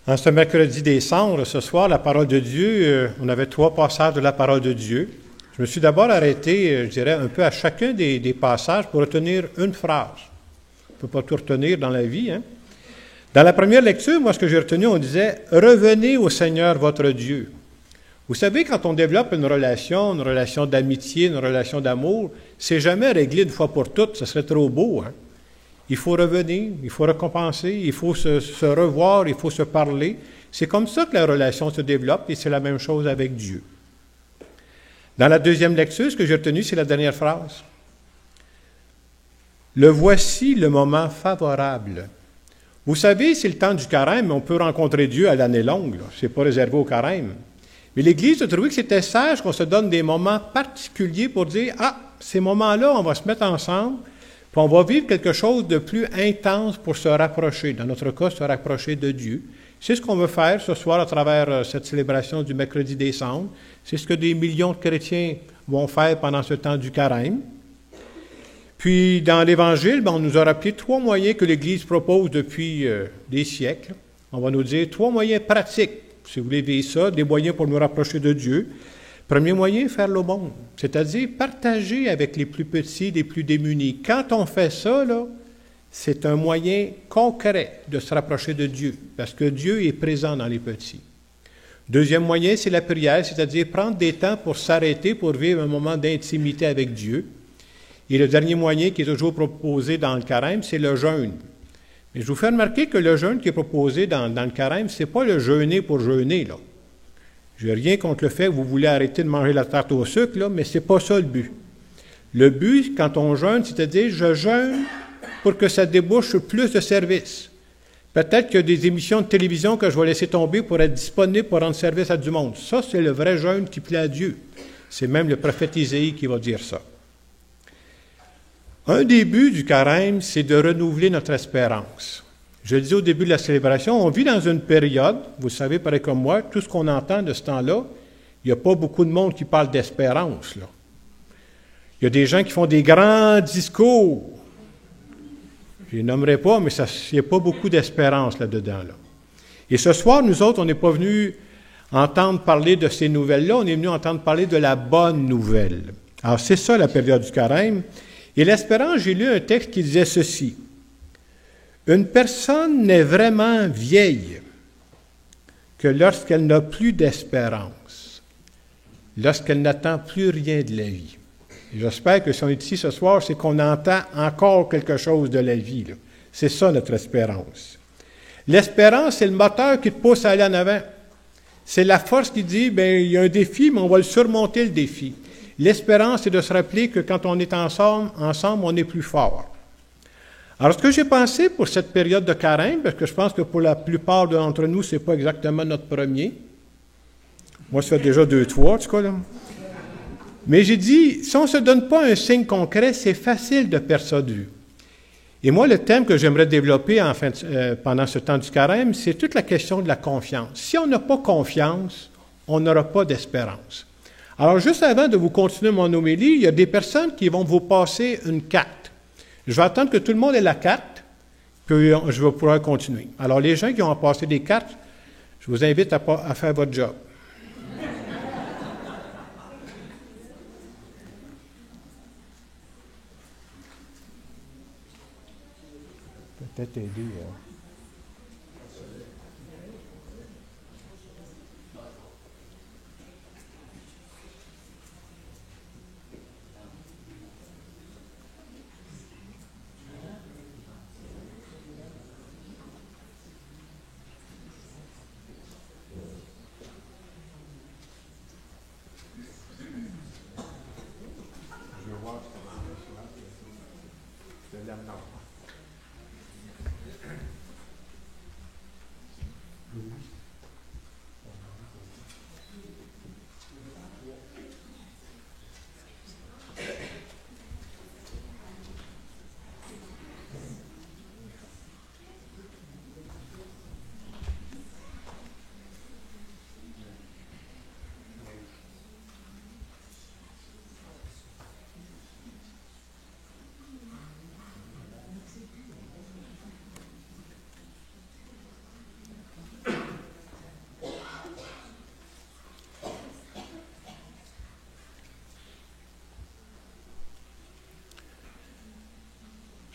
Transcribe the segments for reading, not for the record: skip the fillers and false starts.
En ce mercredi des cendres, ce soir, la parole de Dieu, on avait 3 passages de la parole de Dieu. Je me suis d'abord arrêté, je dirais, un peu à chacun des passages pour retenir une phrase. On ne peut pas tout retenir dans la vie, hein? Dans la première lecture, moi, ce que j'ai retenu, on disait « Revenez au Seigneur votre Dieu ». Vous savez, quand on développe une relation d'amitié, une relation d'amour, c'est jamais réglé une fois pour toutes, ce serait trop beau, hein? Il faut revenir, il faut récompenser, il faut se revoir, il faut se parler. C'est comme ça que la relation se développe et c'est la même chose avec Dieu. Dans la deuxième lecture, ce que j'ai retenu, c'est la dernière phrase. « Le voici le moment favorable. » Vous savez, c'est le temps du carême, on peut rencontrer Dieu à l'année longue. Ce n'est pas réservé au carême. Mais l'Église a trouvé que c'était sage qu'on se donne des moments particuliers pour dire « Ah, ces moments-là, on va se mettre ensemble. » Puis on va vivre quelque chose de plus intense pour se rapprocher, dans notre cas, se rapprocher de Dieu. C'est ce qu'on veut faire ce soir à travers cette célébration du mercredi des cendres. C'est ce que des millions de chrétiens vont faire pendant ce temps du carême. Puis dans l'Évangile, on nous a rappelé 3 moyens que l'Église propose depuis des siècles. On va nous dire 3 moyens pratiques, si vous voulez vivre ça, des moyens pour nous rapprocher de Dieu. Premier moyen, faire l'aumône, c'est-à-dire partager avec les plus petits, les plus démunis. Quand on fait ça, là, c'est un moyen concret de se rapprocher de Dieu, parce que Dieu est présent dans les petits. Deuxième moyen, c'est la prière, c'est-à-dire prendre des temps pour s'arrêter, pour vivre un moment d'intimité avec Dieu. Et le dernier moyen qui est toujours proposé dans le carême, c'est le jeûne. Mais je vous fais remarquer que le jeûne qui est proposé dans le carême, ce n'est pas le jeûner pour jeûner, là. Je n'ai rien contre le fait que vous voulez arrêter de manger la tarte au sucre, là, mais ce n'est pas ça le but. Le but, quand on jeûne, c'est-à-dire je jeûne pour que ça débouche sur plus de services. Peut-être qu'il y a des émissions de télévision que je vais laisser tomber pour être disponible pour rendre service à du monde. Ça, c'est le vrai jeûne qui plaît à Dieu. C'est même le prophète Isaïe qui va dire ça. Un des buts du carême, c'est de renouveler notre espérance. Je le disais au début de la célébration, on vit dans une période, vous savez, pareil comme moi, tout ce qu'on entend de ce temps-là, il n'y a pas beaucoup de monde qui parle d'espérance, là. Il y a des gens qui font des grands discours. Je ne les nommerai pas, mais il n'y a pas beaucoup d'espérance là-dedans, là. Et ce soir, nous autres, on n'est pas venus entendre parler de ces nouvelles-là, on est venus entendre parler de la bonne nouvelle. Alors, c'est ça la période du carême. Et l'espérance, j'ai lu un texte qui disait ceci. Une personne n'est vraiment vieille que lorsqu'elle n'a plus d'espérance, lorsqu'elle n'attend plus rien de la vie. Et j'espère que si on est ici ce soir, c'est qu'on entend encore quelque chose de la vie, là. C'est ça notre espérance. L'espérance, c'est le moteur qui te pousse à aller en avant. C'est la force qui dit, bien, il y a un défi, mais on va le surmonter, le défi. L'espérance, c'est de se rappeler que quand on est ensemble, on est plus fort. Alors, ce que j'ai pensé pour cette période de carême, parce que je pense que pour la plupart d'entre nous, ce n'est pas exactement notre premier. Moi, ça fait déjà 2-3, en tout cas, là. Mais j'ai dit, si on ne se donne pas un signe concret, c'est facile de perdre ça de vue. Et moi, le thème que j'aimerais développer pendant ce temps du carême, c'est toute la question de la confiance. Si on n'a pas confiance, on n'aura pas d'espérance. Alors, juste avant de vous continuer mon homélie, il y a des personnes qui vont vous passer une carte. Je vais attendre que tout le monde ait la carte, puis je vais pouvoir continuer. Alors, les gens qui ont passé des cartes, je vous invite à faire votre job. Peut-être aider.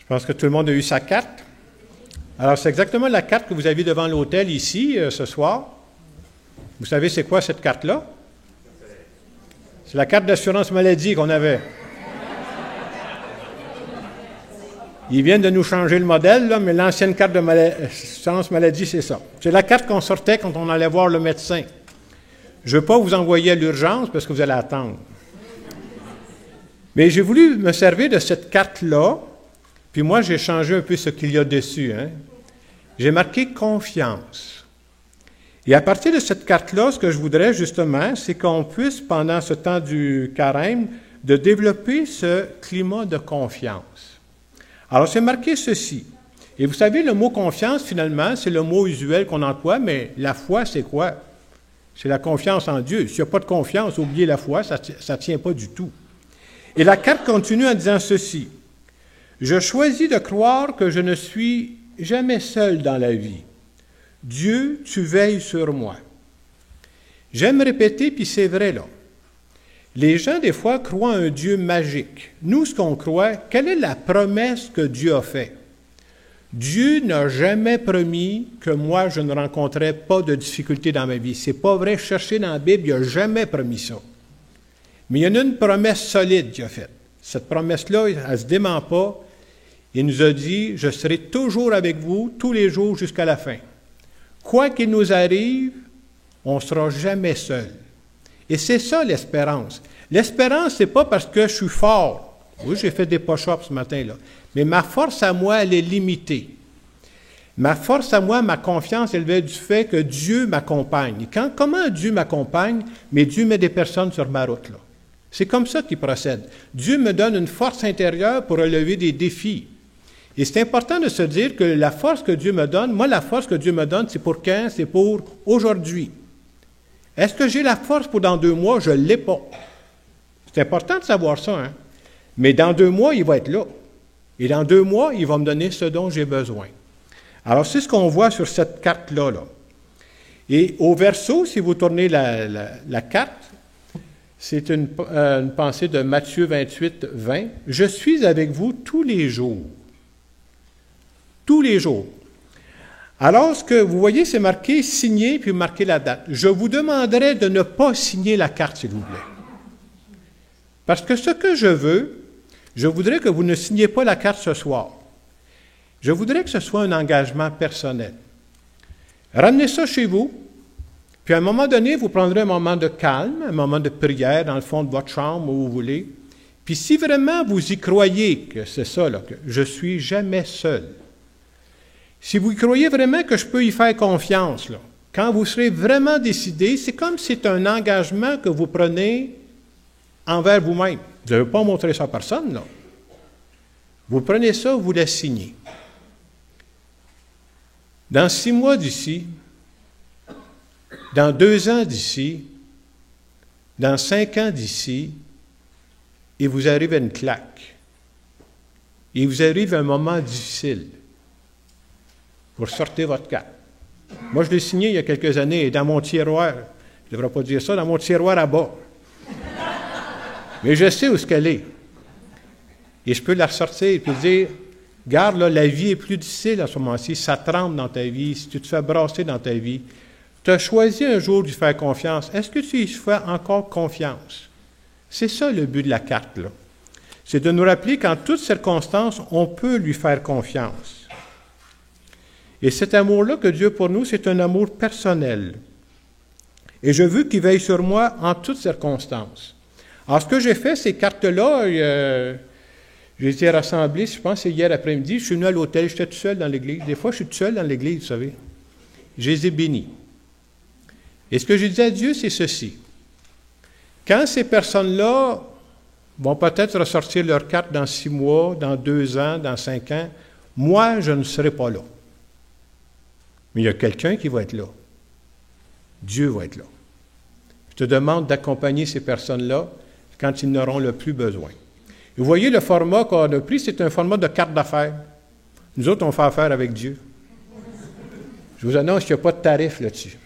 Je pense que tout le monde a eu sa carte. Alors, c'est exactement la carte que vous avez devant l'autel ici, ce soir. Vous savez c'est quoi cette carte-là? C'est la carte d'assurance maladie qu'on avait. Ils viennent de nous changer le modèle, là, mais l'ancienne carte d'assurance maladie, c'est ça. C'est la carte qu'on sortait quand on allait voir le médecin. Je ne veux pas vous envoyer à l'urgence parce que vous allez attendre. Mais j'ai voulu me servir de cette carte-là, puis moi, j'ai changé un peu ce qu'il y a dessus. Hein. J'ai marqué « confiance ». Et à partir de cette carte-là, ce que je voudrais justement, c'est qu'on puisse, pendant ce temps du carême, de développer ce climat de confiance. Alors, c'est marqué ceci. Et vous savez, le mot « confiance », finalement, c'est le mot usuel qu'on emploie, mais la foi, c'est quoi? C'est la confiance en Dieu. S'il n'y a pas de confiance, oubliez la foi, ça ne tient pas du tout. Et la carte continue en disant ceci. « Je choisis de croire que je ne suis jamais seul dans la vie. Dieu, tu veilles sur moi. » J'aime répéter, puis c'est vrai là. Les gens, des fois, croient à un Dieu magique. Nous, ce qu'on croit, quelle est la promesse que Dieu a faite? Dieu n'a jamais promis que moi, je ne rencontrais pas de difficultés dans ma vie. C'est pas vrai, cherchez dans la Bible, il n'a jamais promis ça. Mais il y en a une promesse solide qu'il a faite. Cette promesse-là, elle ne se dément pas. Il nous a dit, je serai toujours avec vous tous les jours jusqu'à la fin. Quoi qu'il nous arrive, on ne sera jamais seul. Et c'est ça l'espérance. L'espérance, ce n'est pas parce que je suis fort. Oui, j'ai fait des push-ups ce matin-là. Mais ma force à moi, elle est limitée. Ma force à moi, ma confiance, elle vient du fait que Dieu m'accompagne. Et comment Dieu m'accompagne? Mais Dieu met des personnes sur ma route, là. C'est comme ça qu'il procède. Dieu me donne une force intérieure pour relever des défis. Et c'est important de se dire que la force que Dieu me donne, moi, la force que Dieu me donne, c'est pour quand? C'est pour aujourd'hui. Est-ce que j'ai la force pour dans 2 mois? Je ne l'ai pas. C'est important de savoir ça, hein? Mais dans 2 mois, il va être là. Et dans 2 mois, il va me donner ce dont j'ai besoin. Alors, c'est ce qu'on voit sur cette carte-là. Là. Et au verso, si vous tournez la carte, c'est une pensée de Matthieu 28, 20. « Je suis avec vous tous les jours. » Tous les jours. Alors, ce que vous voyez, c'est marqué « signer » puis marqué la date. Je vous demanderai de ne pas signer la carte, s'il vous plaît. Parce que ce que je voudrais que vous ne signiez pas la carte ce soir. Je voudrais que ce soit un engagement personnel. Ramenez ça chez vous, puis à un moment donné, vous prendrez un moment de calme, un moment de prière dans le fond de votre chambre, où vous voulez. Puis si vraiment vous y croyez que c'est ça, là, que je ne suis jamais seul, si vous y croyez vraiment que je peux y faire confiance, là, quand vous serez vraiment décidé, c'est comme si c'est un engagement que vous prenez envers vous-même. Vous n'avez pas montré ça à personne, là. Vous prenez ça, vous le signez. Dans 6 mois d'ici, dans 2 ans d'ici, dans 5 ans d'ici, il vous arrive une claque. Il vous arrive un moment difficile. Vous ressortez votre carte. Moi, je l'ai signé il y a quelques années, dans mon tiroir. Je ne devrais pas dire ça, dans mon tiroir à bas. Mais je sais où est-ce qu'elle est. Et je peux la ressortir et puis dire, regarde, là, la vie est plus difficile à ce moment-ci, ça tremble dans ta vie, si tu te fais brasser dans ta vie. Tu as choisi un jour de lui faire confiance. Est-ce que tu y fais encore confiance? C'est ça le but de la carte, là. C'est de nous rappeler qu'en toutes circonstances, on peut lui faire confiance. Et cet amour-là que Dieu a pour nous, c'est un amour personnel. Et je veux qu'il veille sur moi en toutes circonstances. Alors, ce que j'ai fait, ces cartes-là, j'ai été rassemblé, je pense que c'est hier après-midi, je suis venu à l'hôtel, j'étais tout seul dans l'église. Des fois, je suis tout seul dans l'église, vous savez. Je les ai bénis. Et ce que j'ai dit à Dieu, c'est ceci. Quand ces personnes-là vont peut-être ressortir leur carte dans 6 mois, dans 2 ans, dans 5 ans, moi, je ne serai pas là. Mais il y a quelqu'un qui va être là. Dieu va être là. Je te demande d'accompagner ces personnes-là quand ils n'auront le plus besoin. Et vous voyez, le format qu'on a pris, c'est un format de carte d'affaires. Nous autres, on fait affaire avec Dieu. Je vous annonce qu'il n'y a pas de tarif là-dessus.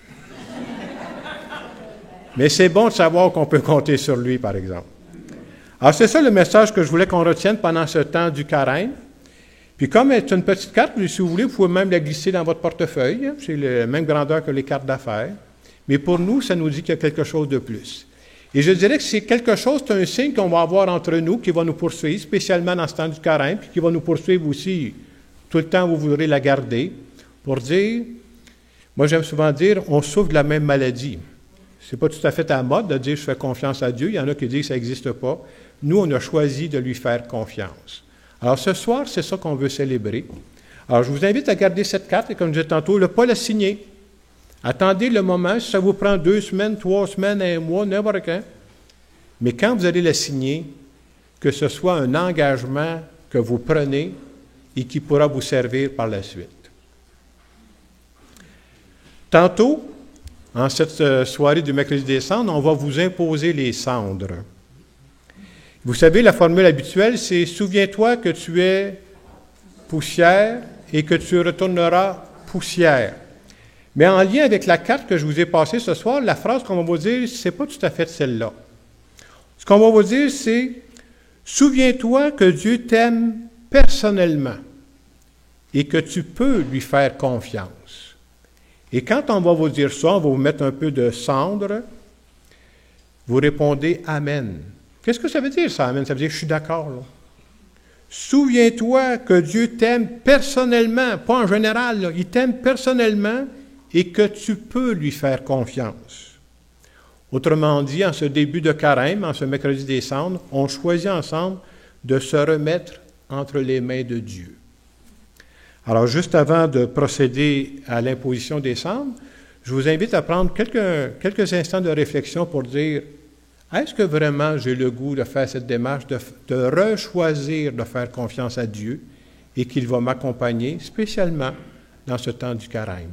Mais c'est bon de savoir qu'on peut compter sur lui, par exemple. Alors, c'est ça le message que je voulais qu'on retienne pendant ce temps du carême. Puis comme c'est une petite carte, si vous voulez, vous pouvez même la glisser dans votre portefeuille. Hein. C'est la même grandeur que les cartes d'affaires. Mais pour nous, ça nous dit qu'il y a quelque chose de plus. Et je dirais que c'est quelque chose, c'est un signe qu'on va avoir entre nous, qui va nous poursuivre, spécialement dans ce temps du carême, puis qui va nous poursuivre aussi tout le temps où vous voudrez la garder, pour dire, moi j'aime souvent dire, on souffre de la même maladie. Ce n'est pas tout à fait à la mode de dire je fais confiance à Dieu. Il y en a qui disent que ça n'existe pas. Nous, on a choisi de lui faire confiance. Alors ce soir, c'est ça qu'on veut célébrer. Alors je vous invite à garder cette carte et comme je disais tantôt, ne pas la signer. Attendez le moment, si ça vous prend 2 semaines, 3 semaines, 1 mois, n'importe quand. Mais quand vous allez la signer, que ce soit un engagement que vous prenez et qui pourra vous servir par la suite. Tantôt, en cette soirée du mercredi des cendres, on va vous imposer les cendres. Vous savez, la formule habituelle, c'est « Souviens-toi que tu es poussière et que tu retourneras poussière ». Mais en lien avec la carte que je vous ai passée ce soir, la phrase qu'on va vous dire, ce n'est pas tout à fait celle-là. Ce qu'on va vous dire, c'est « Souviens-toi que Dieu t'aime personnellement et que tu peux lui faire confiance ». Et quand on va vous dire ça, on va vous mettre un peu de cendre, vous répondez « Amen ». Qu'est-ce que ça veut dire, ça, Amen? Ça veut dire « Je suis d'accord, là ». Souviens-toi que Dieu t'aime personnellement, pas en général, là. Il t'aime personnellement et que tu peux lui faire confiance. Autrement dit, en ce début de carême, en ce mercredi des cendres, on choisit ensemble de se remettre entre les mains de Dieu. Alors, juste avant de procéder à l'imposition des cendres, je vous invite à prendre quelques instants de réflexion pour dire, est-ce que vraiment j'ai le goût de faire cette démarche, de rechoisir de faire confiance à Dieu et qu'il va m'accompagner, spécialement dans ce temps du carême?